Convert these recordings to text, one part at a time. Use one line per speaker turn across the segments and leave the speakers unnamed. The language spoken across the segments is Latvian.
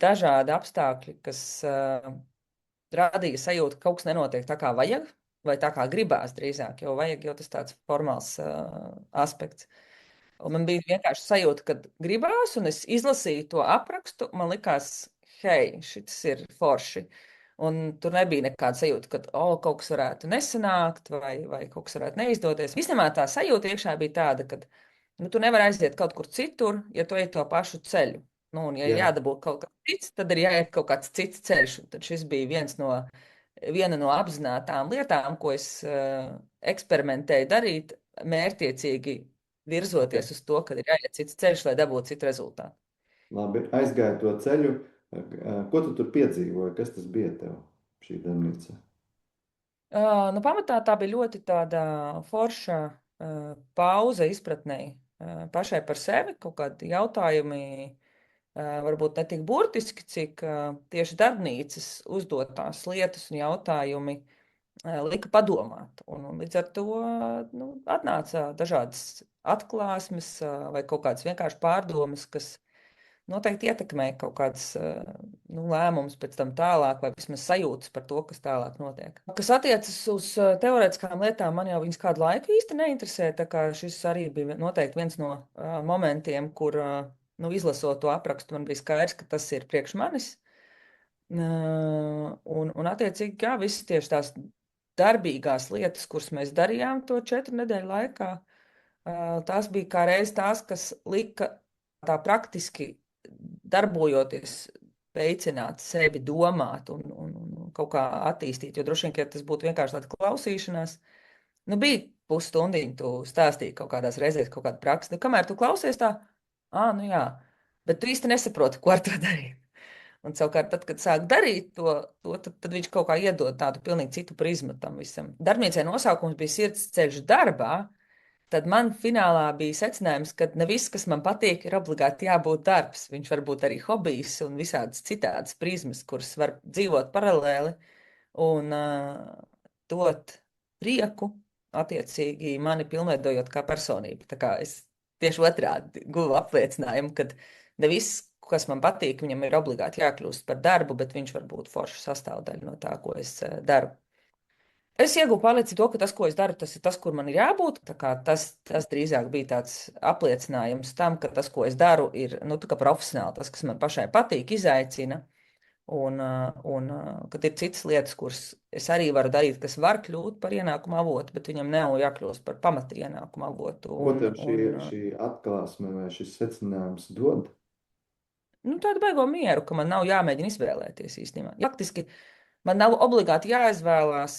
dažādi apstākļi, kas radīja sajūtu, ka kaut kas nenotiek tā, kā vajag, vai tā, kā gribās drīzāk, jo vajag jau tas tāds formāls aspekts. Un man bija vienkārši sajūta, ka gribās, un es izlasīju to aprakstu. Man likās, hei, šis ir forši. Un tur nebija nekāda sajūta, ka kaut kas varētu nesanākt, vai kaut kas varētu neizdoties. Visnībā tā sajūta iekšā bija tāda, ka tu nevari aiziet kaut kur citur, ja tu ej to pašu ceļu. Nu, un, ja ir
Jā,
jādabūt kaut kas cits, tad ir jāiet kaut kāds cits ceļš. Un tad šis bija viena no apzinātām lietām, ko es eksperimentēju darīt, mērķiecīgi
ok.
virzoties uz to, ka ir jāiet cits ceļš, lai dabūtu citu rezultātu.
Labi, aizgāju to ceļu. Ko tu tur piedzīvoji? Kas tas bija tev, šī darbnīca?
Nu, pamatā tā bija ļoti tāda forša pauze izpratnei pašai par sevi, kaut kādi jautājumi, varbūt ne tik burtiski, cik tieši darbnīcas uzdotās lietas un jautājumi lika padomāt. Un līdz ar to atnāca dažādas atklāsmes vai kaut kādas vienkārši pārdomas, kas noteikti ietekmē kaut kādas lēmumus pēc tam tālāk, vai vismaz sajūtas par to, kas tālāk notiek. Kas attiecas uz teorētiskām lietām, man jau viņas kādu laiku īsti neinteresē, tā kā šis arī bija noteikti viens no momentiem, kur, izlasot to aprakstu, man bija skaidrs, ka tas ir priekš manis. Un attiecīgi, jā, visas tieši tās darbīgās lietas, kuras mēs darījām to 4 nedēļu laikā, tās bija kā reiz tās, kas lika tā praktiski darbojoties, veicināt sevi, domāt un kaut kā attīstīt. Jo droši vien, ka tas būtu vienkārši tāda klausīšanās, bija pusstundiņa, tu stāstīji kaut kādās reizēs kaut kādu praksi. Nu, kamēr tu klausies tā, nu jā, bet tu īsti nesaproti, ko ar to darīt. Un savukārt, tad, kad sāk darīt tad viņš kaut kā iedod tādu pilnīgi citu prizmu tam visam. Darbnīcai nosaukums bija Sirds ceļš darbā, tad man finālā bija secinājums, ka ne viss, kas man patīk, ir obligāti jābūt darbs. Viņš var būt arī hobijs un visādas citādas prizmas, kuras var dzīvot paralēli un dot prieku, attiecīgi mani pilnveidojot kā personību. Tā kā es tieši otrādi guvu apliecinājumu, ka ne viss, kas man patīk, viņam ir obligāti jākļūst par darbu, bet viņš var būt forša sastāvdaļa no tā, ko es daru. Es ieguvu pārliecību to, ka tas, ko es daru, tas ir tas, kur man ir jābūt. Tā kā tas drīzāk bija tāds apliecinājums tam, ka tas, ko es daru, ir tā kā profesionāli, tas, kas man pašai patīk, izaicina. Kad ir citas lietas, kuras es arī varu darīt, kas var kļūt par ienākumu avotu, bet viņam nav jākļūst par pamata ienākumu avotu.
Ko tev šī atklāsme vai šis secinājums dod?
Tādu baigo mieru, ka man nav jāmēģina izvēlēties īstenībā. Faktiski man nav obligāti jāizvēlās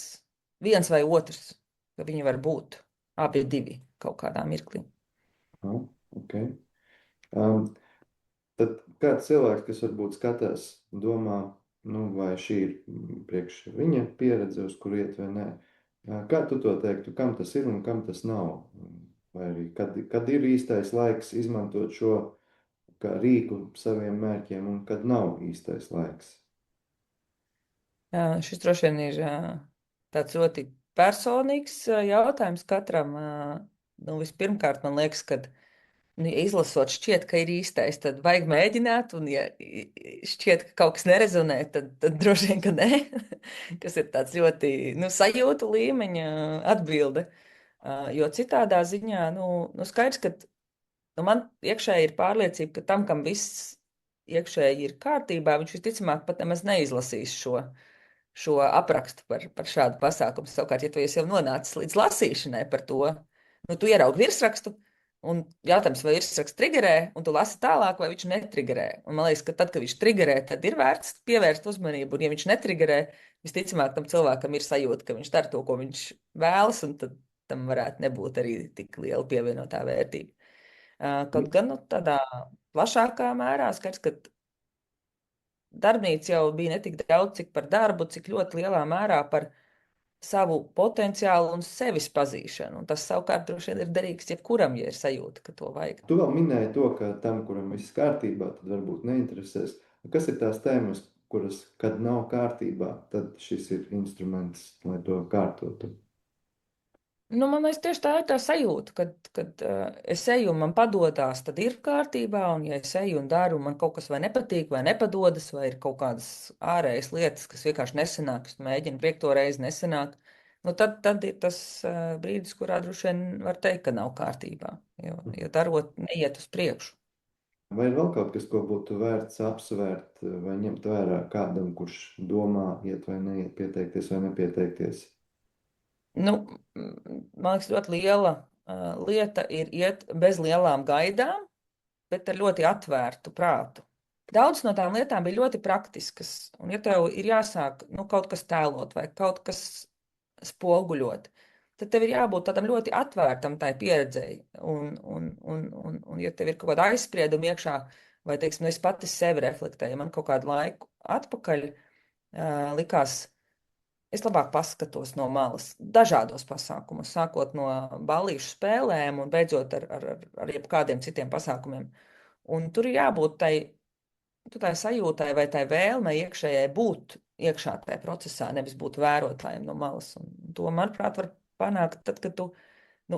viens vai otrs, ka viņi var būt abi divi kaut kādā mirklī.
Ok. Um, Tad kāds cilvēks, kas varbūt skatās, domā, vai šī ir priekš viņa pieredze, uz kur iet vai nē. Kā tu to teiktu, kam tas ir un kam tas nav? Vai arī kad ir īstais laiks izmantot šo kā rīku saviem mērķiem un kad nav īstais laiks?
Šis droši vien ir tāds ļoti personīgs jautājums katram. Vispirmkārt, man liekas, ka ja izlasot, šķiet, ka ir īstais, tad vajag mēģināt, un ja šķiet, ka kaut kas nerezonē, tad droši vien, ka nē, kas ir tāds ļoti sajūtu līmeņa atbilde. Jo citādā ziņā, skaidrs, ka man iekšēji ir pārliecība, ka tam, kam viss iekšēji ir kārtībā, viņš visticamāk pat nemaz neizlasīs šo aprakstu par šādu pasākumu. Savukārt, ja tu esi jau nonācis līdz lasīšanai par to, tu ieraugi virsrakstu, un jautājums, vai virsraksts triggerē, un tu lasi tālāk, vai viņš netriggerē. Un man liekas, ka tad, kad viņš triggerē, tad ir vērts pievērst uzmanību, un ja viņš netriggerē, visticamāk tam cilvēkam ir sajūta, ka viņš dara to, ko viņš vēlas, un tad tam varētu nebūt arī tik liela pievienotā vērtība. Kaut gan tādā plašākā mērā skaidrs, ka darbnīca jau bija ne tik daudz, cik par darbu, cik ļoti lielā mērā par savu potenciālu un sevis pazīšanu. Un tas savukārt droši vien ir derīgs jebkuram, ja ir sajūta, ka to vajag.
Tu vēl minēji to, ka tam, kuram viss kārtībā, tad varbūt neinteresēs. Kas ir tās tēmas, kuras, kad nav kārtībā, tad šis ir instruments, lai to kārtotu?
Nu, man liekas, tieši tā ir tā sajūta, kad es eju un man padodas, tad ir kārtībā, un ja es eju un daru, un man kaut kas vai nepatīk, vai nepadodas, vai ir kaut kādas ārējas lietas, kas vienkārši nesanāk, es mēģinu piekto reizi nesanāk, nu tad ir tas brīdis, kurā droši vien var teikt, ka nav kārtībā, jo darot neiet uz priekšu.
Vai ir vēl kaut kas, ko būtu vērts apsvērt vai ņemt vērā kādam, kurš domā, iet vai neiet, pieteikties vai nepieteikties?
Nu, man liekas, ļoti liela lieta ir iet bez lielām gaidām, bet ar ļoti atvērtu prātu. Daudz no tām lietām bija ļoti praktiskas, un ja tev ir jāsāk kaut kas tēlot vai kaut kas spoguļot, tad tev ir jābūt tādam ļoti atvērtam tai pieredzēji. Un ja tev ir kaut kāda aizsprieduma iekšā, vai, teiksim, es pati sevi reflektēju, man kaut kādu laiku atpakaļ likās, es labāk paskatos no malas, dažādos pasākumos, sākot no ballīšu spēlēm un beidzot ar jebkādiem citiem pasākumiem. Un tur ir jābūt tai sajūtai vai tai vēlmei iekšējai būt iekšā tajā procesā, nevis būt vērotājiem no malas. Un to, manuprāt, var panākt tad, kad tu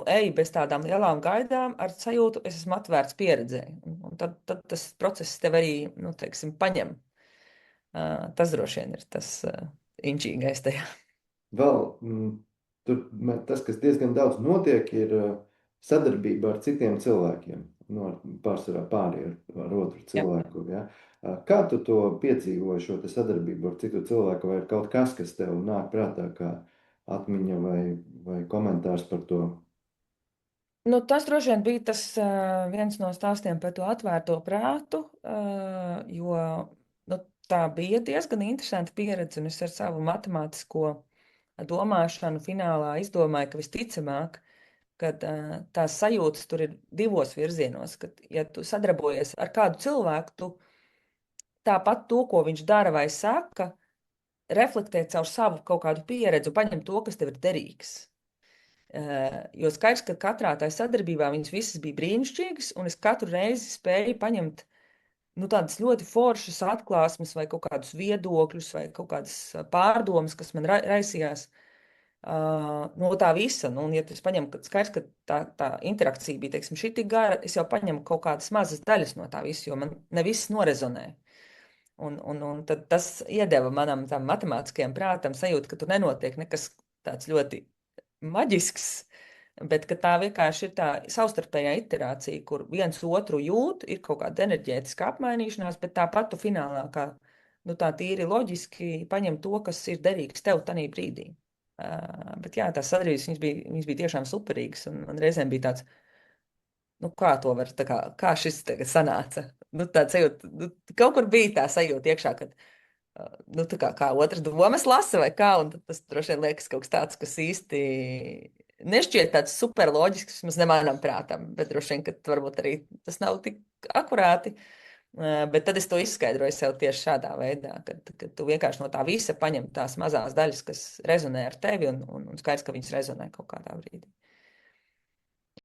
ej bez tādām lielām gaidām ar sajūtu, es esmu atvērts pieredzēji. Un tad tas process tev arī, teiksim, paņem. Tas droši vien ir tas inčīgais tajā.
Vēl tur tas, kas diezgan daudz notiek, ir sadarbība ar citiem cilvēkiem. Nu, pārsvarā pāri ar otru
Jā.
cilvēku. Ja? Kā tu to piedzīvoji, šo te sadarbību ar citu cilvēku, vai ir kaut kas, kas tev nāk prātā, kā atmiņa vai komentārs par to?
Nu, tas droši vien bija tas viens no stāstiem par to atvērto prātu, jo tā bija diezgan interesanta pieredze, un es ar savu matemātisko domāšanu finālā izdomāju, ka visticamāk, kad tās sajūtas tur ir divos virzienos, kad, ja tu sadarbojies ar kādu cilvēku, tu tāpat to, ko viņš dara vai saka, reflektē caur savu kaut kādu pieredzi un paņem to, kas tev ir derīgs. Jo skaidrs, ka katrā tajā sadarbībā viņas visas bija brīnišķīgas, un es katru reizi spēju paņemt tādas ļoti foršas atklāsmes, vai kaut kādus viedokļus, vai kaut kādas pārdomas, kas man raisījās no tā visa. Un, ja es paņemu, ka skaidrs, ka tā interakcija bija, teiksim, šī tik gara, es jau paņemu kaut kādas mazas daļas no tā visa, jo man ne viss norezonē. Un tad tas iedeva manam tam matemātiskajam prātam sajūtu, ka tur nenotiek nekas tāds ļoti maģisks, bet ka tā vienkārši ir tā savstarpējā iterācija, kur viens otru jūt, ir kaut kāda enerģētiska apmainīšanās, bet tāpat tu finālā, kā tā tīri loģiski paņem to, kas ir derīgs tev tanī brīdī. Bet jā, tās sadarbības, viņas bija tiešām superīgas, un man reizēm bija tāds, kā to var, kā šis tagad sanāca. Tāds sajūta, kaut kur bija tā sajūta iekšā, kad tā kā otrs domas lasa vai kā, un tas droši vien liekas kaut kas tāds, kas īsti nešķiet tāds superloģisks, vismaz ne manam prātam, bet droši vien, ka varbūt arī tas nav tik akurāti. Bet tad es to izskaidroju sev tieši šādā veidā, kad tu vienkārši no tā visa paņem tās mazās daļas, kas rezonē ar tevi, un skaidrs, ka viņas rezonē kaut kādā brīdī.